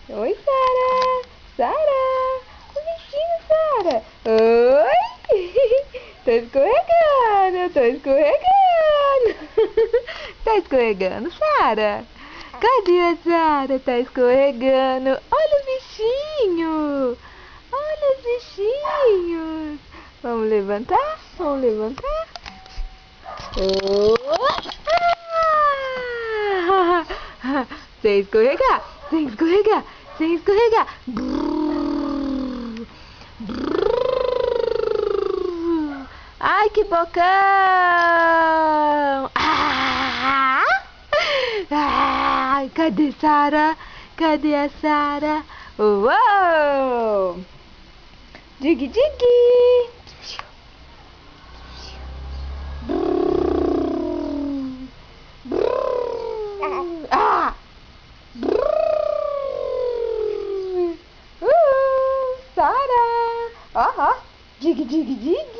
Oi, Sara! Sara! O bichinho, Sara! Oi! Tô escorregando, tô escorregando! Tá escorregando, Sara? Cadê a Sara? Tá escorregando! Olha o bichinho! Olha os bichinhos! Vamos levantar? Vamos levantar? Oh! Ah! Sem escorregar! Sem escorregar! Sem escorregar! Brrr, brrr. Ai, que bocão! Ah! Ah! Cadê Sara? Cadê a Sara? Uou! Dig, dig! Ah! Sara! Ó, ó! Dig, dig, dig!